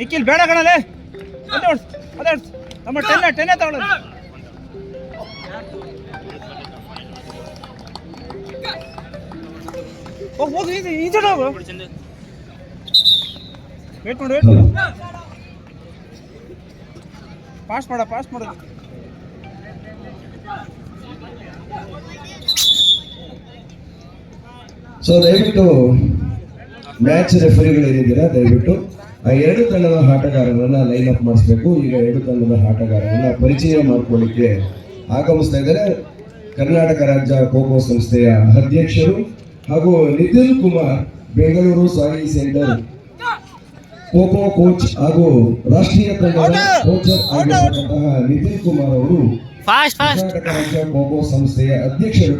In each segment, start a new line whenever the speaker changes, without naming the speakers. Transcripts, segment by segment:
ನಿಖಿಲ್ ಬೇಡ ಕಣಲೆ ಅದೇ ನಮ್ಮ ಟೆನ್ನೇ ತಗೊಳ್ಳೋದು. ಹೋಗಿ ಈಚೆ ಹೋಗು. ವೇಟ್ ಮಾಡು ಪಾಸ್ ಮಾಡು.
ಸೊ ದಯವಿಟ್ಟು ಮ್ಯಾಚ್ ರೆಫರಿಗಳು ಏನಿದ್ದೀರಾ ದಯವಿಟ್ಟು ಆ ಎರಡು ತಂಡದ ಆಟಗಾರರನ್ನ ಲೈನ್ ಅಪ್ ಮಾಡಿಸ್ಬೇಕು. ಈಗ ಎರಡು ತಂಡದ ಆಟಗಾರರನ್ನ ಪರಿಚಯ ಮಾಡ್ಕೊಳ್ಳಿಕ್ಕೆ ಆಗಮಿಸ್ತಾ ಇದ್ದಾರೆ ಕರ್ನಾಟಕ ರಾಜ್ಯ ಖೋ ಸಂಸ್ಥೆಯ ಅಧ್ಯಕ್ಷರು ಹಾಗೂ ನಿತಿನ್ ಕುಮಾರ್, ಬೆಂಗಳೂರು ಸಾಯಿ ಸೆಂಟರ್ ಖೋ ಕೋಚ್ ಹಾಗೂ ರಾಷ್ಟ್ರೀಯ ತಂಡದ ಕೋಚರ್ ಆಗಿರುವಂತಹ ನಿತಿನ್ ಕುಮಾರ್ ಅವರು ಕರ್ನಾಟಕ ರಾಜ್ಯ ಖೋ ಸಂಸ್ಥೆಯ ಅಧ್ಯಕ್ಷರು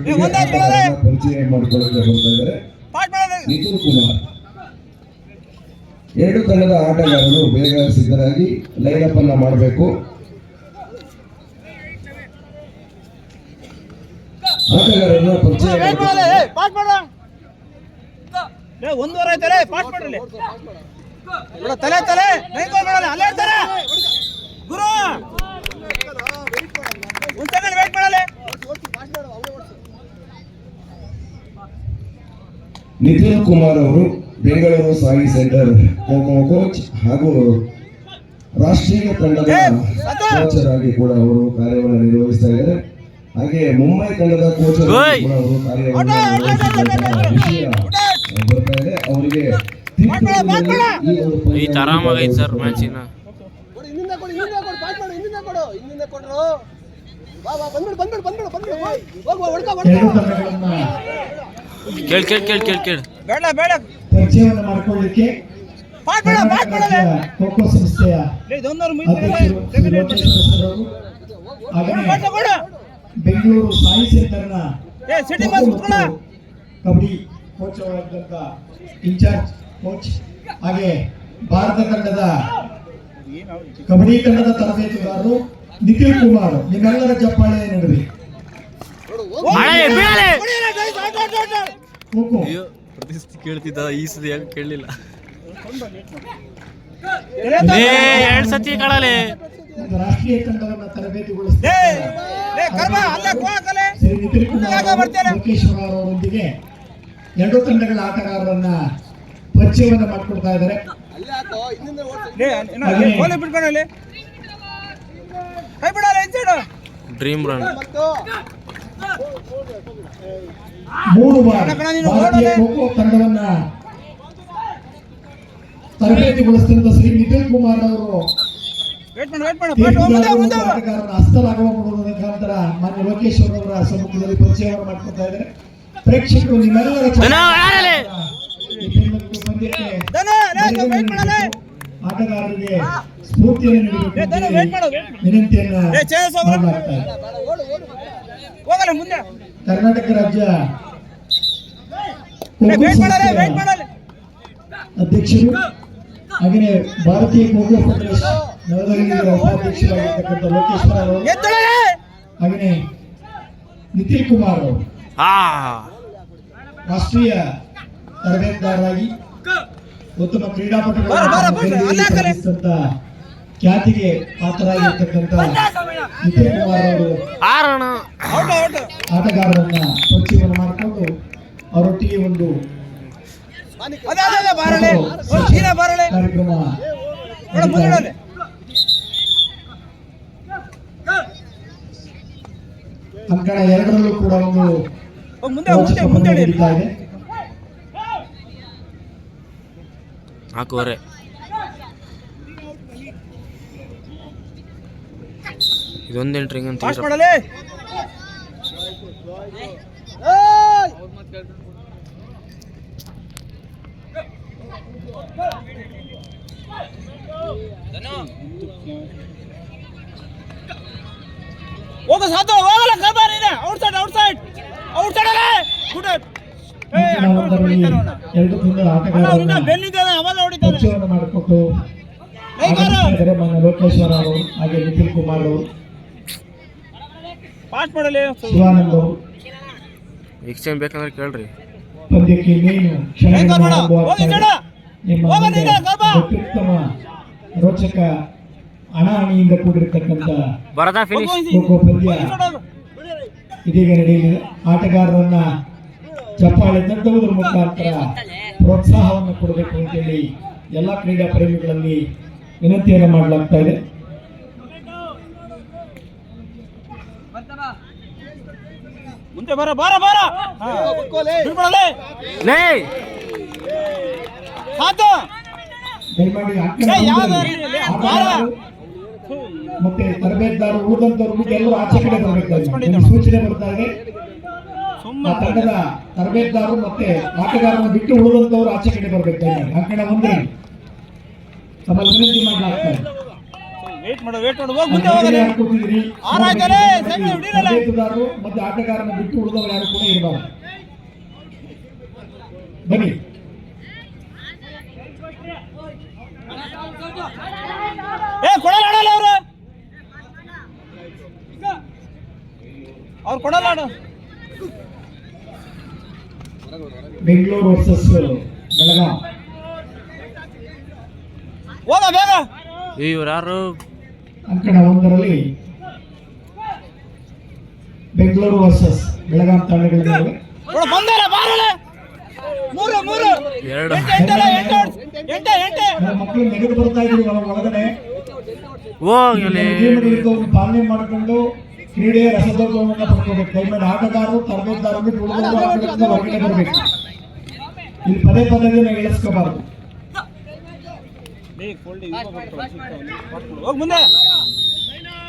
ಪರಿಚಯ ಮಾಡಿಕೊಳ್ಳಕ್ಕೆ ಬರ್ತಾ ಇದ್ದಾರೆ. ನಿತಿನ್ ಕುಮಾರ್, ಎರಡು ತಂಡದ ಆಟಗಾರರು ಬೇಗ ಸಿದ್ಧರಾಗಿ ಲೈನ್ ಅಪ್ ಅನ್ನ ಮಾಡಬೇಕು. ಆಟಗಾರರನ್ನ ಪರಿಚಯ
ಒಂದೂವರೆ ಐತಾರೆ ಪಾಸ್ ಮಾಡ್ರಿ. ತಲೆ ಅಲ್ಲೇ ಇರ್ತಾರೆ ಗುರು. ಒಂದು ಸೆಕೆಂಡ್ ವೇಟ್ ಮಾಡಲೆ.
ನಿತಿನ್ ಕುಮಾರ್ ಅವರು ಬೆಂಗಳೂರು ಸಾಯಿ ಸೆಂಟರ್ ಖೋ ಕೋಚ್ ಹಾಗೂ ರಾಷ್ಟ್ರೀಯ ತಂಡದ ಕೋಚರ್ ಆಗಿ ಕೂಡ ಅವರು ಕಾರ್ಯವನ್ನು ನಿರ್ವಹಿಸ್ತಾ ಇದ್ದಾರೆ. ಹಾಗೆ ಮುಂಬೈ ತಂಡದ ಕೋಚರ್ ಆಗಿ ಕೂಡ ಅವರು ಕಾರ್ಯವನ್ನು ನಿರ್ವಹಿಸಿದಂತಹ ವಿಷಯ ಬರ್ತಾ ಇದೆ. ಅವರಿಗೆ
ಸರ್ ಮ್ಯಾಚಿನ ಕೇಳಿ
ಬೇಡ
ಪರಿಚಯವನ್ನು ಮಾಡಿಕೊಳ್ಳಲಿಕ್ಕೆ ಖೋ ಸಂಸ್ಥೆಯ ಬೆಂಗಳೂರು ಸಾಯಿ ಸೆಂಟರ್ನ ಕಬಡ್ಡಿ ಕೋಚ್ ಅವರಾಗಿದ್ದಂತ ಇನ್ಚಾರ್ಜ್ ಕೋಚ್ ಹಾಗೆ ಭಾರತ ತಂಡದ ಕಬಡ್ಡಿ ತಂಡದ ತರಬೇತುದಾರರು ನಿಖಿಲ್ ಕುಮಾರ್, ನಿಮ್ಮೆಲ್ಲರ ಚಪ್ಪಾಳೆ ನಡುವೆ
ಕೇಳ್ತಿದ್ದ ಈ ಸತಿ ಯಾಕೆ ಕೇಳಲಿಲ್ಲ. ಎರಡು ಸತಿ ಕಳಲೆ
ರಾಷ್ಟ್ರೀಯ ತಂಡವನ್ನು ತರಬೇತಿಗೊಳಿಸಿದ ಶ್ರೀ ನಿಖಿಲ್ ಕುಮಾರ್ ಲೋಕೇಶ್ವರ ಅವರೊಂದಿಗೆ ಎರಡು ತಂಡಗಳ ಆಟಗಾರರನ್ನ ಪರಿಚಯವನ್ನು ಮಾಡಿಕೊಡ್ತಾ ಇದ್ದಾರೆ.
ಡ್ರೀಮ್ ರನ್
3 ಬಾರಿ ಭಾರತೀಯ ಖೋ ತಂಡವನ್ನ ತರಬೇತಿಗೊಳಿಸಿದ ಶ್ರೀ ನಿಖಿಲ್ ಕುಮಾರ್ ಅವರು ಆಟಗಾರರನ್ನ ಹಸ್ತಲಾಘವ ಮಾಡುವುದರ ಮುಖಾಂತರ ಮಾನ್ಯ ಲೋಕೇಶ್ವರ ಅವರ ಸಮ್ಮುಖದಲ್ಲಿ ಪರಿಚಯವನ್ನು ಮಾಡಿಕೊಡ್ತಾ ಇದ್ದಾರೆ. ಪ್ರೇಕ್ಷಕರು ನಿಮ್ಮೆಲ್ಲರ ಆಟಗಾರರಿಗೆ ಸ್ಫೂರ್ತಿಯನ್ನು ವಿನಂತಿಯನ್ನ ಕರ್ನಾಟಕ ರಾಜ್ಯ ಅಧ್ಯಕ್ಷರು ಹಾಗೆಯೇ ಭಾರತೀಯ ಖೋ ಫೆಡರೇಷನ್ ನವದೆಹಲಿಯ ಉಪಾಧ್ಯಕ್ಷರಾಗಿರ್ತಕ್ಕಂಥ ಲೋಕೇಶ್ವರ ಅವರು ಹಾಗೆಯೇ ನಿತಿನ್ ಕುಮಾರ್ ಅವರು ರಾಷ್ಟ್ರೀಯ ತರಬೇತುದಾರರಾಗಿ ಉತ್ತಮ ಕ್ರೀಡಾಪಟುಗಳ ಖ್ಯಾತಿಗೆ ಪಾತ್ರರಾಗಿರ್ತಕ್ಕಂಥ ನಿತಿನ್ ಕುಮಾರ್ ಅವರು ಆಟಗಾರರನ್ನ ಪರಿಚಯವನ್ನು ಮಾಡಿಕೊಂಡು ಅವರೊಟ್ಟಿಗೆ ಒಂದು ಕಾರ್ಯಕ್ರಮ ಅಂಕಣ 2ರಲ್ಲೂ ಕೂಡ ಒಂದು ನಡೀತಾ ಇದೆ.
ಹಾಕುವರೆ ಇದೊಂದು ಎಂಟ್ರಿಂಗ್ ಅಂತ
ಹೋಗ ಸಾತು ಹೋಗಲ್ಲ ಕಬಾರ್ ಇದೆ ಔಟ್ಸೈಡ್ ಅಲೆ ಗುಡ್
ಎರಡು ತಂಡದ ಆಟಗಾರರನ್ನ
ಬೆನ್ನಿದ್ದಾನೆ ಅವಾಗ ಹೊಡಿತಾನೆ
ಪರಿಚಯವನ್ನು ಮಾಡಿಕೊಟ್ಟು ಲೋಕೇಶ್ವರ ಅವರು ಹಾಗೆ ನಿಖಿಲ್ ಕುಮಾರ್ ಅವರು
ಪಾಸ್ ಮಾಡಲಿ
ಶಿವಾನಂದ್ ಅವರು
ಎಕ್ಸ್ಚೇಂಜ್ ಬೇಕಂದ್ರೆ ಕೇಳ್ರಿ.
ಪಂದ್ಯಕ್ಕೆ ಇನ್ನೇನು ಕ್ಷಣಗಳ ನಿಮ್ಮ ಅತ್ಯುತ್ತಮ ರೋಚಕ ಹಣಾಹಣಿಯಿಂದ ಕೂಡಿರ್ತಕ್ಕಂಥ
ಬರದಾ ಫಿನಿಶ್.
ಖೋ ಪಂದ್ಯ ಇದೀಗ ನಡೆಯಲಿದೆ. ಆಟಗಾರರನ್ನ ಚಪ್ಪಾಳೆ ತಟ್ಟುವುದರ ಮುಖಾಂತರ ಪ್ರೋತ್ಸಾಹವನ್ನು ಕೊಡಬೇಕು ಅಂತೇಳಿ ಎಲ್ಲ ಕ್ರೀಡಾ ಪ್ರೇಮಿಗಳಲ್ಲಿ ವಿನಂತಿಯನ್ನು ಮಾಡಲಾಗ್ತಾ ಇದೆ.
ಮುಂದೆ ಬರ ಬಾರ ಬಾರ ಬಿಡ್ಬಿಡಲೇ
ಲೇ
ಸಾತು
ದಯಮಾಡಿ ಮತ್ತೆ ತರಬೇತುದಾರರು ಉಳಿದಂತವ್ರು ಎಲ್ಲರೂ ಆಚೆ ಕಡೆ ಬರಬೇಕಾಗಿದೆ. ಸೂಚನೆ ಬರ್ತಾ ಇದೆ. ಆ ತಂಡದ ತರಬೇತುದಾರರು ಮತ್ತೆ ಆಟಗಾರರನ್ನು ಬಿಟ್ಟು ಉಳಿದಂತವ್ರು ಆಚೆ ಕಡೆ ಬರಬೇಕಾಗಿದೆ. ಆ ಕಡೆ ಮುಂದೆ ತಮ್ಮಲ್ಲಿ ವಿನಂತಿ ಮಾಡಲಾಗ್ತದೆ.
ವೇಟ್ ಮಾಡು ಹೋಗ್ ಮುಂದೆ ಹೋಗಲೇ ಆರಾಯ್ತಲೇ ಸೆಮಿ ಹಿಡಿಯಲ್ಲ
ತರಬೇತುದಾರರು ಮತ್ತೆ ಆಟಗಾರರನ್ನು ಬಿಟ್ಟು ಉಳಿದವರು ಯಾರು ಕೂಡ ಇರಬಾರದು. ಬನ್ನಿ.
ಕೊಡಲ್ಲ ಆಡಲ್ಲ ಅವ್ರು ಕೊಡಲ್ಲ ಆಡು.
ಬೆಂಗಳೂರು ವರ್ಸಸ್ ಬೆಳಗಾಂ.
ಹೋಗ ಬೇಗ
ಇವ್ರು ಯಾರು?
ಅಂಕಣ ಒಂದರಲ್ಲಿ ಬೆಂಗಳೂರು ವರ್ಸಸ್ ಬೆಳಗಾಂ ತಂಡಗಳ ನಡುವೆ
ಬಂದಲ್ಲ ಬಾರಲ್ಲ ಮೂರು
ಎರಡು.
ಮಕ್ಕಳು ನೆಗೆದು ಬರ್ತಾ ಇದ್ರು ಒಳಗಡೆ.
ಹೋಗ್ಲಿ
ನಿಯಮಗಳನ್ನು ಪಾಲನೆ ಮಾಡಿಕೊಂಡು ಕ್ರೀಡೆಯ ರಸದೌತಣವನ್ನು ಪಡ್ಕೋಬೇಕು. ಕೈಮೇಲೆ ಆಟಗಾರರು ತರಬೇತುದಾರರು ಉಳಿದವರು ಹೊರಗಡೆ ಬರಬೇಕು. ಇಲ್ಲಿ ಪದೇ ನಾವು ಇಳಿಸ್ಕೋಬಾರದು.
ಹೋಗ್ ಮುಂದೆ